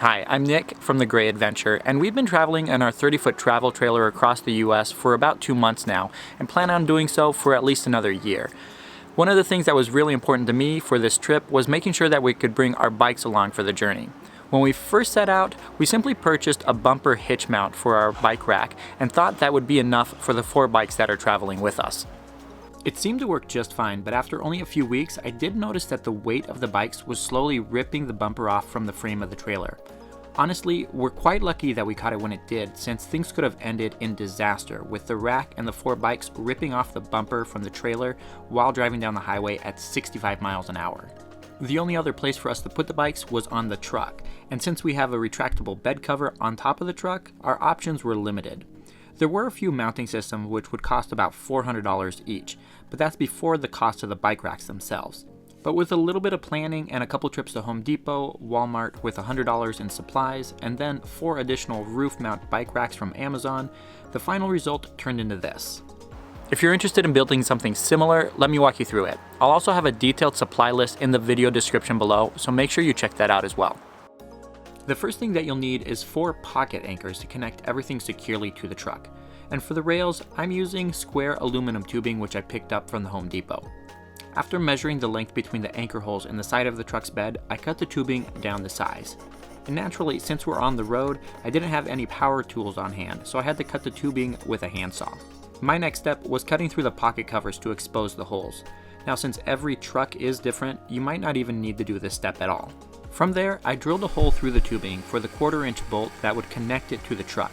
Hi, I'm Nick from The Gray Adventure, and we've been traveling in our 30-foot travel trailer across the US for about 2 months now, and plan on doing so for at least another year. One of the things that was really important to me for this trip was making sure that we could bring our bikes along for the journey. When we first set out, we simply purchased a bumper hitch mount for our bike rack and thought that would be enough for the 4 bikes that are traveling with us. It seemed to work just fine, but after only a few weeks, I did notice that the weight of the bikes was slowly ripping the bumper off from the frame of the trailer. Honestly, we're quite lucky that we caught it when it did, since things could have ended in disaster, with the rack and the 4 bikes ripping off the bumper from the trailer while driving down the highway at 65 miles an hour. The only other place for us to put the bikes was on the truck, and since we have a retractable bed cover on top of the truck, our options were limited. There were a few mounting systems which would cost about $400 each, but that's before the cost of the bike racks themselves. But with a little bit of planning and a couple trips to Home Depot, Walmart with $100 in supplies, and then 4 additional roof mount bike racks from Amazon, the final result turned into this. If you're interested in building something similar, let me walk you through it. I'll also have a detailed supply list in the video description below, so make sure you check that out as well. The first thing that you'll need is 4 pocket anchors to connect everything securely to the truck. And for the rails, I'm using square aluminum tubing which I picked up from the Home Depot. After measuring the length between the anchor holes in the side of the truck's bed, I cut the tubing down to size. And naturally, since we're on the road, I didn't have any power tools on hand, so I had to cut the tubing with a handsaw. My next step was cutting through the pocket covers to expose the holes. Now, since every truck is different, you might not even need to do this step at all. From there, I drilled a hole through the tubing for the 1/4-inch bolt that would connect it to the truck,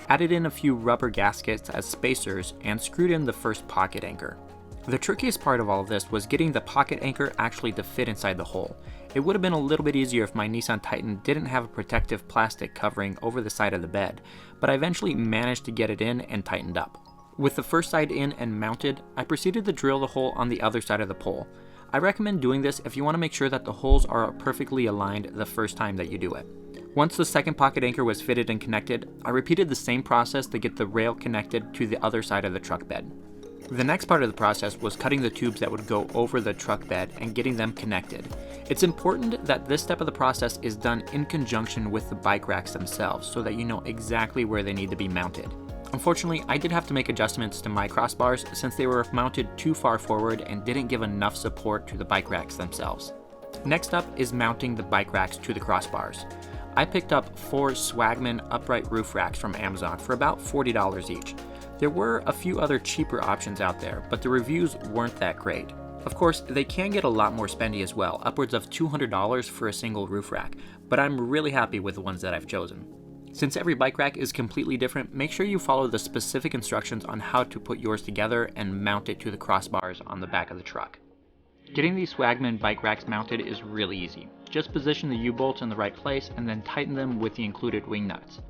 added in a few rubber gaskets as spacers, and screwed in the first pocket anchor. The trickiest part of all of this was getting the pocket anchor actually to fit inside the hole. It would have been a little bit easier if my Nissan Titan didn't have a protective plastic covering over the side of the bed, but I eventually managed to get it in and tightened up. With the first side in and mounted, I proceeded to drill the hole on the other side of the pole. I recommend doing this if you want to make sure that the holes are perfectly aligned the first time that you do it. Once the second pocket anchor was fitted and connected, I repeated the same process to get the rail connected to the other side of the truck bed. The next part of the process was cutting the tubes that would go over the truck bed and getting them connected. It's important that this step of the process is done in conjunction with the bike racks themselves so that you know exactly where they need to be mounted. Unfortunately, I did have to make adjustments to my crossbars since they were mounted too far forward and didn't give enough support to the bike racks themselves. Next up is mounting the bike racks to the crossbars. I picked up 4 Swagman upright roof racks from Amazon for about $40 each. There were a few other cheaper options out there, but the reviews weren't that great. Of course, they can get a lot more spendy as well, upwards of $200 for a single roof rack, but I'm really happy with the ones that I've chosen. Since every bike rack is completely different, make sure you follow the specific instructions on how to put yours together and mount it to the crossbars on the back of the truck. Getting these Swagman bike racks mounted is really easy. Just position the U-bolts in the right place and then tighten them with the included wing nuts.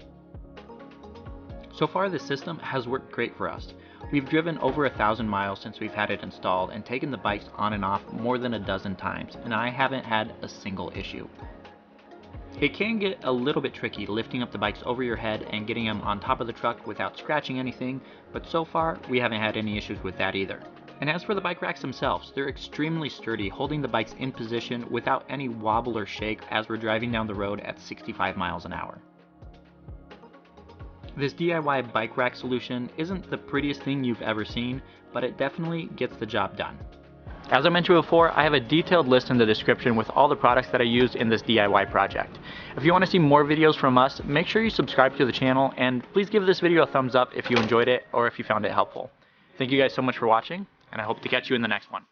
So far, this system has worked great for us. We've driven over 1,000 miles since we've had it installed and taken the bikes on and off more than a dozen times, and I haven't had a single issue. It can get a little bit tricky lifting up the bikes over your head and getting them on top of the truck without scratching anything, but so far we haven't had any issues with that either. And as for the bike racks themselves, they're extremely sturdy, holding the bikes in position without any wobble or shake as we're driving down the road at 65 miles an hour. This DIY bike rack solution isn't the prettiest thing you've ever seen, but it definitely gets the job done. As I mentioned before, I have a detailed list in the description with all the products that I used in this DIY project. If you want to see more videos from us, make sure you subscribe to the channel, and please give this video a thumbs up if you enjoyed it or if you found it helpful. Thank you guys so much for watching, and I hope to catch you in the next one.